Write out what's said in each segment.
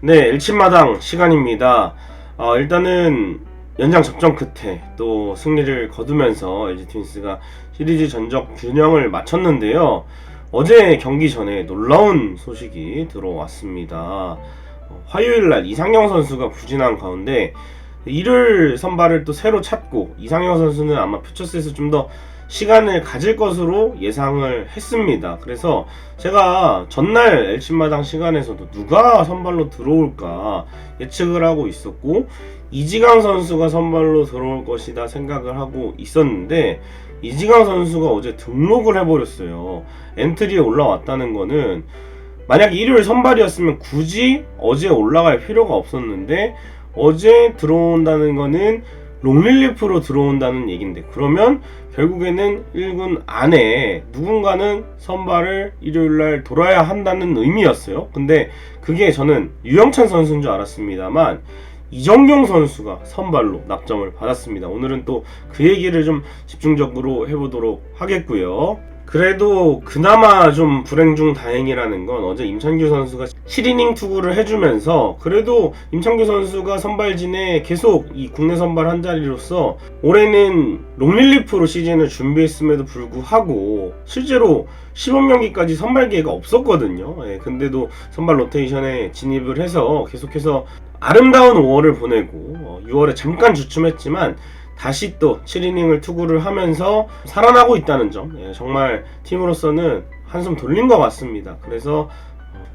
네, 일침마당 시간입니다. 일단은 연장 접전 끝에 또 승리를 거두면서 LG 트윈스가 시리즈 전적 균형을 맞췄는데요. 어제 경기 전에 놀라운 소식이 들어왔습니다. 화요일날 이상형 선수가 부진한 가운데 일요일 선발을 또 새로 찾고, 이상형 선수는 아마 퓨처스에서 좀 더 시간을 가질 것으로 예상을 했습니다. 그래서 제가 전날 엘신마당 시간에서도 누가 선발로 들어올까 예측을 하고 있었고, 이지강 선수가 선발로 들어올 것이다 생각을 하고 있었는데, 이지강 선수가 어제 등록을 해버렸어요. 엔트리에 올라왔다는 거는, 만약 일요일 선발이었으면 굳이 어제 올라갈 필요가 없었는데, 어제 들어온다는 거는 롱릴리프로 들어온다는 얘긴데, 그러면 결국에는 1군 안에 누군가는 선발을 일요일날 돌아야 한다는 의미였어요. 근데 그게 저는 유영찬 선수인 줄 알았습니다만 이정용 선수가 선발로 낙점을 받았습니다. 오늘은 또 그 얘기를 좀 집중적으로 해보도록 하겠고요. 그래도 그나마 좀 불행 중 다행이라는 건, 어제 임찬규 선수가 7이닝 투구를 해주면서 그래도 임찬규 선수가 선발진에 계속 이 국내 선발 한 자리로서 올해는 롱릴리프로 시즌을 준비했음에도 불구하고 실제로 시범 경기까지 선발 기회가 없었거든요. 근데도 선발 로테이션에 진입을 해서 계속해서 아름다운 5월을 보내고 6월에 잠깐 주춤했지만 다시 또 7이닝을 투구를 하면서 살아나고 있다는 점, 정말 팀으로서는 한숨 돌린 것 같습니다. 그래서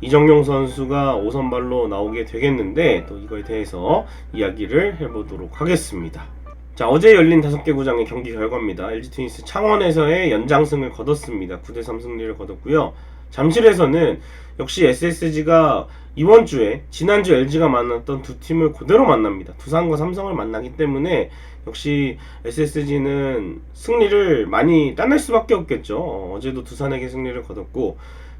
이정용 선수가 5선발로 나오게 되겠는데, 또 이거에 대해서 이야기를 해보도록 하겠습니다. 자, 어제 열린 5개 구장의 경기 결과입니다. LG 트윈스 창원에서의 연장승을 거뒀습니다. 9대3 승리를 거뒀고요. 잠실에서는 역시 SSG가 이번 주에 지난주 LG가 만났던 두 팀을 그대로 만납니다. 두산과 삼성을 만나기 때문에 역시 SSG는 승리를 많이 따낼 수밖에 없겠죠. 어제도 두산에게 승리를 거뒀고,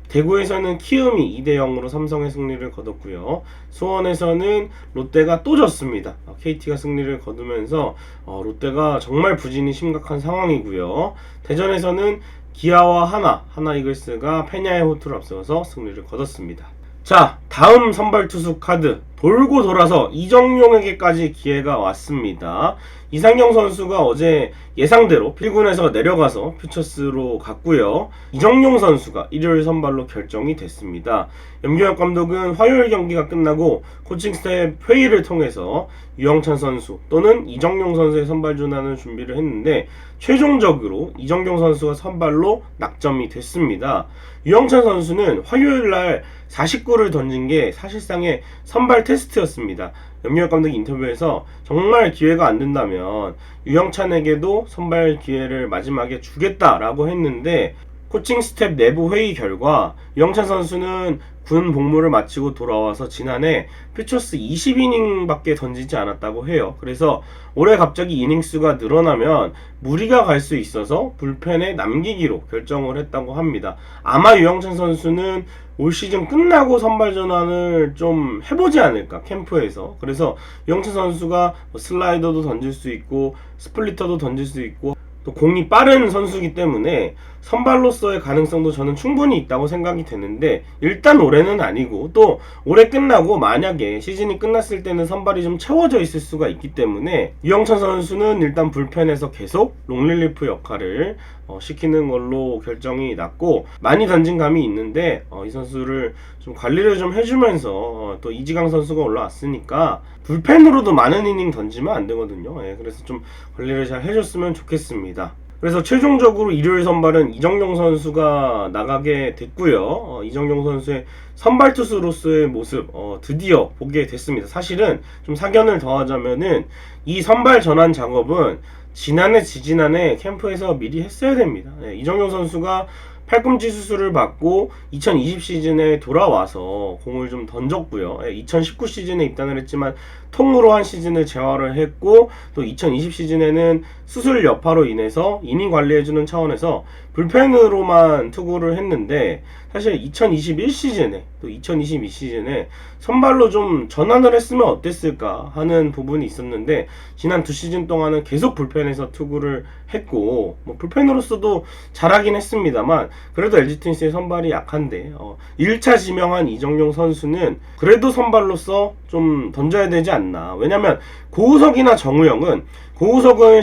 대구에서는 키움이 2대0으로 삼성의 승리를 거뒀고요. 수원에서는 롯데가 또 졌습니다. KT가 승리를 거두면서 롯데가 정말 부진이 심각한 상황이고요. 대전에서는 기아와 하나 이글스가 페냐의 호투를 앞서서 승리를 거뒀습니다. 자, 다음 선발 투수 카드, 돌고 돌아서 이정용에게까지 기회가 왔습니다. 이상형 선수가 어제 예상대로 필군에서 내려가서 퓨처스로 갔고요. 이정용 선수가 일요일 선발로 결정이 됐습니다. 염규혁 감독은 화요일 경기가 끝나고 코칭 스텝 회의를 통해서 유영찬 선수 또는 이정용 선수의 선발 전환을 준비를 했는데, 최종적으로 이정용 선수가 선발로 낙점이 됐습니다. 유영찬 선수는 화요일날 49를 던진 게 사실상의 선발 테스트였습니다. 염유혁 감독 인터뷰에서 정말 기회가 안 된다면 유영찬에게도 선발 기회를 마지막에 주겠다라고 했는데, 코칭 스텝 내부 회의 결과 유영찬 선수는 군 복무를 마치고 돌아와서 지난해 퓨처스 20이닝밖에 던지지 않았다고 해요. 그래서 올해 갑자기 이닝 수가 늘어나면 무리가 갈 수 있어서 불펜에 남기기로 결정을 했다고 합니다. 아마 유영찬 선수는 올 시즌 끝나고 선발 전환을 좀 해보지 않을까, 캠프에서. 그래서 유영찬 선수가 슬라이더도 던질 수 있고 스플리터도 던질 수 있고 또 공이 빠른 선수이기 때문에 선발로서의 가능성도 저는 충분히 있다고 생각이 되는데, 일단 올해는 아니고 또 올해 끝나고 만약에 시즌이 끝났을 때는 선발이 좀 채워져 있을 수가 있기 때문에 유영찬 선수는 일단 불펜에서 계속 롱릴리프 역할을 시키는 걸로 결정이 났고, 많이 던진 감이 있는데 이 선수를 좀 관리를 좀 해주면서 또 이지강 선수가 올라왔으니까 불펜으로도 많은 이닝 던지면 안 되거든요. 그래서 좀 관리를 잘 해줬으면 좋겠습니다. 그래서 최종적으로 일요일 선발은 이정용 선수가 나가게 됐고요. 이정용 선수의 선발 투수로서의 모습 드디어 보게 됐습니다. 사실은 좀 사견을 더하자면은 이 선발 전환 작업은 지난해 지지난해 캠프에서 미리 했어야 됩니다. 이정용 선수가 팔꿈치 수술을 받고 2020 시즌에 돌아와서 공을 좀 던졌고요. 2019 시즌에 입단을 했지만 통으로 한 시즌을 재활을 했고, 또 2020 시즌에는 수술 여파로 인해서 이닝 관리해주는 차원에서 불펜으로만 투구를 했는데, 사실 2021 시즌에 또 2022 시즌에 선발로 좀 전환을 했으면 어땠을까 하는 부분이 있었는데, 지난 두 시즌 동안은 계속 불펜에서 투구를 했고, 불펜으로서도 잘하긴 했습니다만 그래도 LG 트윈스의 선발이 약한데 1차 지명한 이정용 선수는 그래도 선발로서 좀 던져야 되지 않나. 왜냐면 고우석이나 정우영은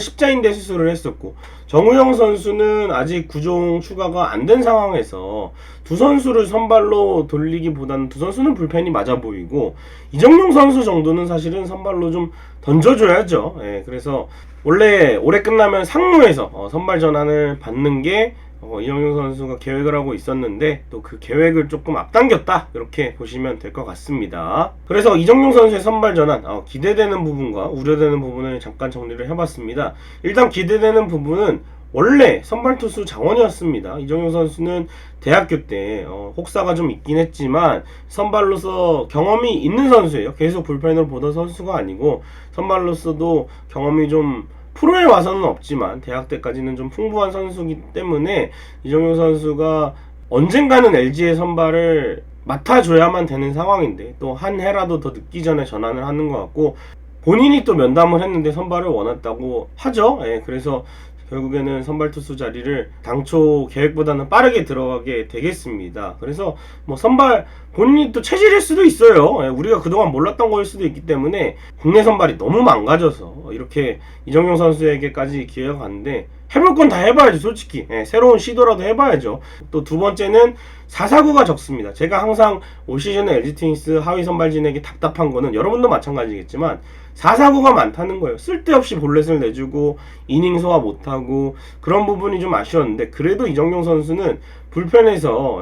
십자인대 수술을 했었고 정우영 선수는 아직 구종 추가가 안 된 상황에서 두 선수를 선발로 돌리기보다는 두 선수는 불펜이 맞아 보이고 이정용 선수 정도는 사실은 선발로 좀 던져줘야죠. 예, 그래서 원래 올해 끝나면 상무에서 선발 전환을 받는 게 이정용 선수가 계획을 하고 있었는데 또 그 계획을 조금 앞당겼다 이렇게 보시면 될 것 같습니다. 그래서 이정용 선수의 선발 전환 기대되는 부분과 우려되는 부분을 잠깐 정리를 해봤습니다. 일단 기대되는 부분은 원래 선발 투수 장원이었습니다. 이정용 선수는 대학교 때 혹사가 좀 있긴 했지만 선발로서 경험이 있는 선수예요. 계속 불펜으로 보던 선수가 아니고 선발로서도 경험이 좀 프로에 와서는 없지만 대학 때까지는 좀 풍부한 선수이기 때문에 이정용 선수가 언젠가는 LG의 선발을 맡아줘야만 되는 상황인데 또 한 해라도 더 늦기 전에 전환을 하는 것 같고 본인이 또 면담을 했는데 선발을 원했다고 하죠. 예, 그래서 결국에는 선발 투수 자리를 당초 계획보다는 빠르게 들어가게 되겠습니다. 그래서 뭐 선발 본인이 또 체질일 수도 있어요. 예, 우리가 그동안 몰랐던 거일 수도 있기 때문에 국내 선발이 너무 망가져서 이렇게 이정용 선수에게까지 기회가 갔는데 해볼 건 다 해봐야죠. 솔직히 새로운 시도라도 해봐야죠. 또 두 번째는 4사구가 적습니다. 제가 항상 올 시즌에 LG 트윈스 하위 선발진에게 답답한 거는 여러분도 마찬가지겠지만 4사구가 많다는 거예요. 쓸데없이 볼넷을 내주고 이닝 소화 못하고 그런 부분이 좀 아쉬웠는데 그래도 이정용 선수는 불펜에서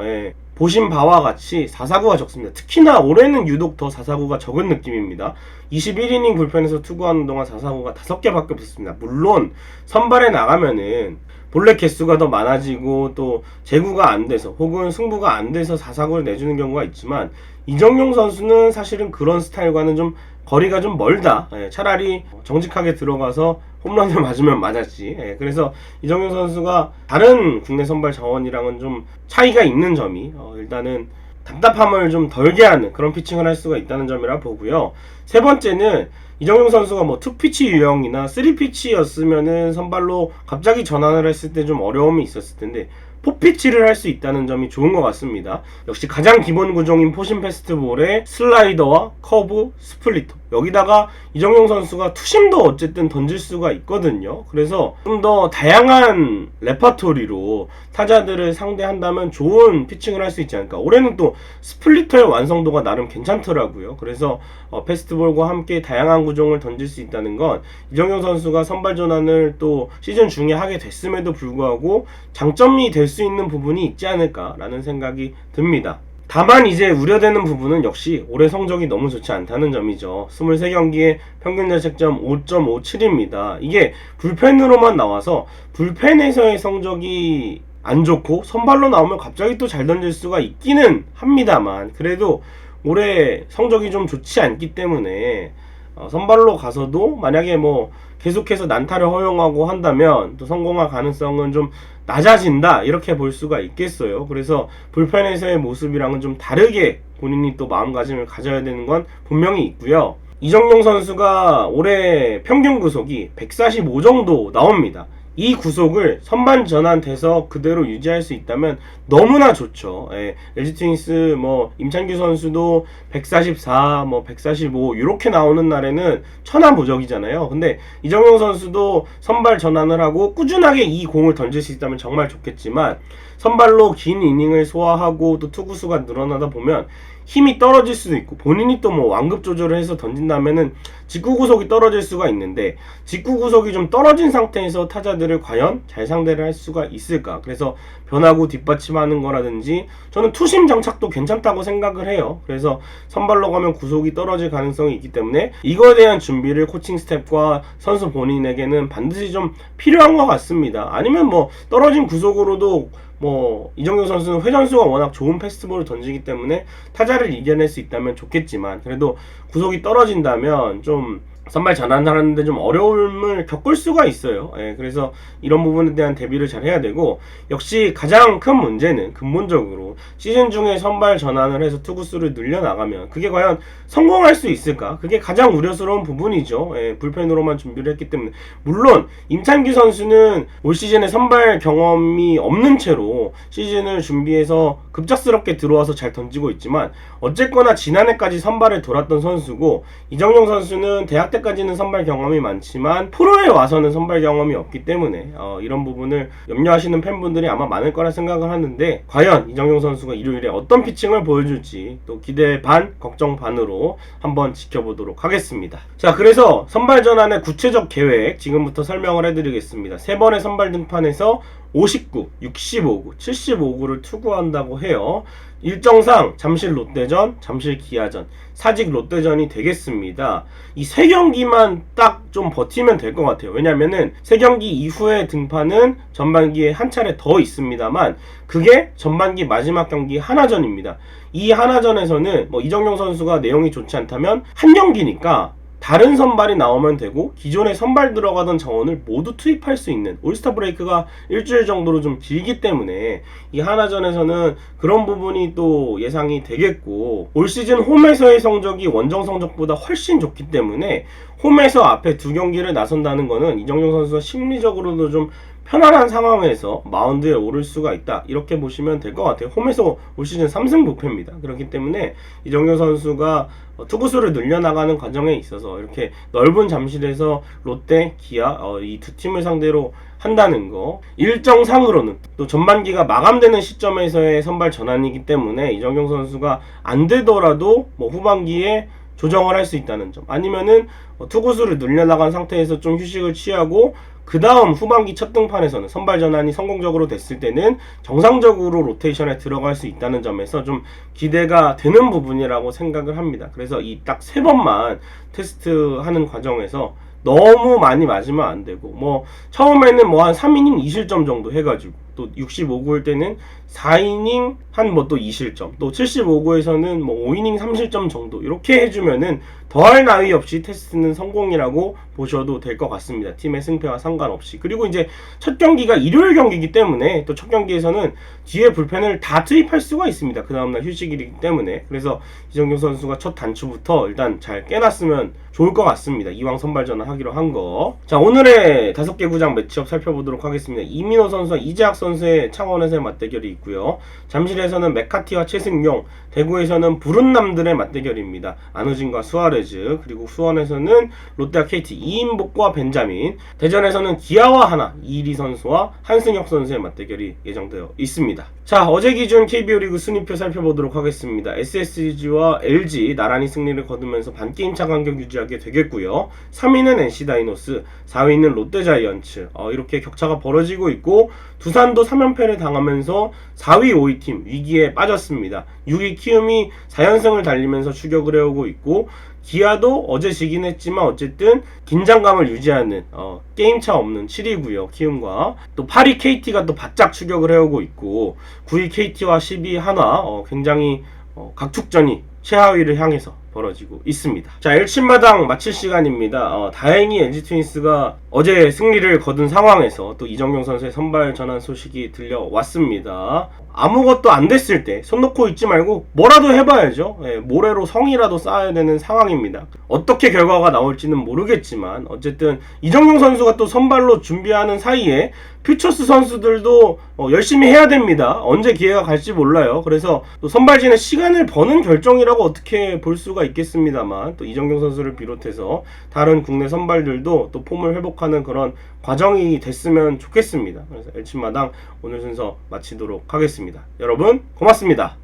보신 바와 같이 4사구가 적습니다. 특히나 올해는 유독 더 4사구가 적은 느낌입니다. 21이닝 불펜에서 투구하는 동안 4사구가 5개밖에 없었습니다. 물론 선발에 나가면은 볼넷 개수가 더 많아지고 또 제구가 안 돼서 혹은 승부가 안 돼서 4사구를 내주는 경우가 있지만 이정용 선수는 사실은 그런 스타일과는 좀 거리가 좀 멀다. 차라리 정직하게 들어가서 홈런을 맞으면 맞았지. 그래서 이정용 선수가 다른 국내 선발 자원이랑은 좀 차이가 있는 점이 일단은 답답함을 좀 덜게 하는 그런 피칭을 할 수가 있다는 점이라 보고요. 세 번째는 이정용 선수가 뭐 2피치 유형이나 3피치였으면은 선발로 갑자기 전환을 했을 때 좀 어려움이 있었을 텐데 4피치를 할 수 있다는 점이 좋은 것 같습니다. 역시 가장 기본 구종인 포심 패스트볼에 슬라이더와 커브, 스플리터 여기다가 이정용 선수가 투심도 어쨌든 던질 수가 있거든요. 그래서 좀 더 다양한 레퍼토리로 타자들을 상대한다면 좋은 피칭을 할 수 있지 않을까. 올해는 또 스플리터의 완성도가 나름 괜찮더라고요. 그래서 패스트볼과 함께 다양한 구종을 던질 수 있다는 건 이정용 선수가 선발 전환을 또 시즌 중에 하게 됐음에도 불구하고 장점이 될 수 있는 부분이 있지 않을까라는 생각이 듭니다. 다만 이제 우려되는 부분은 역시 올해 성적이 너무 좋지 않다는 점이죠. 23경기에 평균 자책점 5.57입니다. 이게 불펜으로만 나와서 불펜에서의 성적이 안 좋고 선발로 나오면 갑자기 또 잘 던질 수가 있기는 합니다만 그래도 올해 성적이 좀 좋지 않기 때문에 선발로 가서도 만약에 뭐 계속해서 난타를 허용하고 한다면 또 성공할 가능성은 좀 낮아진다 이렇게 볼 수가 있겠어요. 그래서 불펜에서의 모습이랑은 좀 다르게 본인이 또 마음가짐을 가져야 되는 건 분명히 있고요. 이정용 선수가 올해 평균 구속이 145 정도 나옵니다. 이 구속을 선발 전환돼서 그대로 유지할 수 있다면 너무나 좋죠. LG 트윈스 뭐 임찬규 선수도 144, 뭐 145 이렇게 나오는 날에는 천하무적이잖아요. 근데 이정용 선수도 선발 전환을 하고 꾸준하게 이 공을 던질 수 있다면 정말 좋겠지만 선발로 긴 이닝을 소화하고 또 투구수가 늘어나다 보면 힘이 떨어질 수도 있고 본인이 또 뭐 완급 조절을 해서 던진다면은 직구 구속이 떨어질 수가 있는데 직구 구속이 좀 떨어진 상태에서 타자들을 과연 잘 상대를 할 수가 있을까. 그래서 변화구 뒷받침하는 거라든지 저는 투심 장착도 괜찮다고 생각을 해요. 그래서 선발로 가면 구속이 떨어질 가능성이 있기 때문에 이거에 대한 준비를 코칭 스태프과 선수 본인에게는 반드시 좀 필요한 것 같습니다. 아니면 뭐 떨어진 구속으로도 뭐 이정용 선수는 회전수가 워낙 좋은 패스트볼을 던지기 때문에 타자를 이겨낼 수 있다면 좋겠지만 그래도 구속이 떨어진다면 좀 선발 전환하는데 좀 어려움을 겪을 수가 있어요. 예, 그래서 이런 부분에 대한 대비를 잘 해야 되고, 역시 가장 큰 문제는 근본적으로 시즌 중에 선발 전환을 해서 투구수를 늘려나가면 그게 과연 성공할 수 있을까? 그게 가장 우려스러운 부분이죠. 예, 불펜으로만 준비를 했기 때문에. 물론 임찬규 선수는 올 시즌에 선발 경험이 없는 채로 시즌을 준비해서 급작스럽게 들어와서 잘 던지고 있지만, 어쨌거나 지난해까지 선발을 돌았던 선수고, 이정용 선수는 대학 때까지는 선발 경험이 많지만 프로에 와서는 선발 경험이 없기 때문에 이런 부분을 염려하시는 팬분들이 아마 많을 거라 생각을 하는데, 과연 이정용 선수가 일요일에 어떤 피칭을 보여줄지 또 기대 반 걱정 반으로 한번 지켜보도록 하겠습니다. 자, 그래서 선발 전환의 구체적 계획 지금부터 설명을 해드리겠습니다. 3번의 선발 등판에서 59, 65구, 75구를 투구한다고 해요. 일정상 잠실 롯데전, 잠실 기아전, 사직 롯데전이 되겠습니다. 이 3경기만 딱 좀 버티면 될 것 같아요. 왜냐면은 3경기 이후에 등판은 전반기에 한 차례 더 있습니다만, 그게 전반기 마지막 경기 하나전입니다. 이 하나전에서는 뭐 이정용 선수가 내용이 좋지 않다면 한 경기니까 다른 선발이 나오면 되고, 기존에 선발 들어가던 자원을 모두 투입할 수 있는, 올스타 브레이크가 일주일 정도로 좀 길기 때문에 이 하나전에서는 그런 부분이 또 예상이 되겠고, 올 시즌 홈에서의 성적이 원정 성적보다 훨씬 좋기 때문에 홈에서 앞에 2경기를 나선다는 거는 이정용 선수가 심리적으로도 좀 편안한 상황에서 마운드에 오를 수가 있다, 이렇게 보시면 될 것 같아요. 홈에서 올 시즌 3승 무패입니다. 그렇기 때문에 이정효 선수가 투구수를 늘려나가는 과정에 있어서 이렇게 넓은 잠실에서 롯데, 기아 이 두 팀을 상대로 한다는 거, 일정상으로는 또 전반기가 마감되는 시점에서의 선발 전환이기 때문에 이정용 선수가 안 되더라도 뭐 후반기에 조정을 할 수 있다는 점, 아니면은 투구수를 늘려나간 상태에서 좀 휴식을 취하고 그 다음 후반기 첫 등판에서는 선발 전환이 성공적으로 됐을 때는 정상적으로 로테이션에 들어갈 수 있다는 점에서 좀 기대가 되는 부분이라고 생각을 합니다. 그래서 이 딱 3번만 테스트하는 과정에서 너무 많이 맞으면 안 되고, 뭐 처음에는 뭐 한 3이닝 2실점 정도 해가지고, 또 65구일 때는 4이닝 한 뭐 또 2실점, 또 75구에서는 뭐 5이닝 3실점 정도 이렇게 해주면은 더할 나위 없이 테스트는 성공이라고 보셔도 될 것 같습니다. 팀의 승패와 상관없이. 그리고 이제 첫 경기가 일요일 경기이기 때문에 또 첫 경기에서는 뒤에 불펜을 다 투입할 수가 있습니다. 그 다음날 휴식일이기 때문에. 그래서 이정경 선수가 첫 단추부터 일단 잘 깨놨으면 좋을 것 같습니다. 이왕 선발 전환하기로 한 거. 자, 오늘의 5개 구장 매치업 살펴보도록 하겠습니다. 이민호 선수와 이재학 선수의 창원에서의 맞대결이 있고요. 잠실에서는 메카티와 최승용, 대구에서는 부른남들의 맞대결입니다. 안우진과 수아레즈, 그리고 수원에서는 롯데와 KT 이인복과 벤자민, 대전에서는 기아와 하나, 이일이 선수와 한승혁 선수의 맞대결이 예정되어 있습니다. 자, 어제 기준 KBO 리그 순위표 살펴보도록 하겠습니다. SSG와 LG 나란히 승리를 거두면서 반게임차 간격 유지하게 되겠고요. 3위는 NC 다이노스, 4위는 롯데 자이언츠, 이렇게 격차가 벌어지고 있고, 두산도 3연패를 당하면서 4위, 5위 팀 위기에 빠졌습니다. 6위 키움이 4연승을 달리면서 추격을 해오고 있고, 기아도 어제 지긴 했지만 어쨌든 긴장감을 유지하는 게임차 없는 7위고요. 키움과 또 8위 KT가 또 바짝 추격을 해오고 있고, 9위 KT와 10위 한화 굉장히 각축전이 최하위를 향해서 벌어지고 있습니다. 자, 일침마당 마칠 시간입니다. 다행히 NC 트윈스가 어제 승리를 거둔 상황에서 또 이정경 선수의 선발 전환 소식이 들려왔습니다. 아무것도 안 됐을 때 손 놓고 있지 말고 뭐라도 해봐야죠. 모래로 성이라도 쌓아야 되는 상황입니다. 어떻게 결과가 나올지는 모르겠지만 어쨌든 이정용 선수가 또 선발로 준비하는 사이에 퓨처스 선수들도 열심히 해야 됩니다. 언제 기회가 갈지 몰라요. 그래서 또 선발진의 시간을 버는 결정이라고 어떻게 볼 수가 있겠습니다만, 또 이정경 선수를 비롯해서 다른 국내 선발들도 또 폼을 회복하는 그런 과정이 됐으면 좋겠습니다. 그래서 엘침마당 오늘 순서 마치도록 하겠습니다. 여러분 고맙습니다.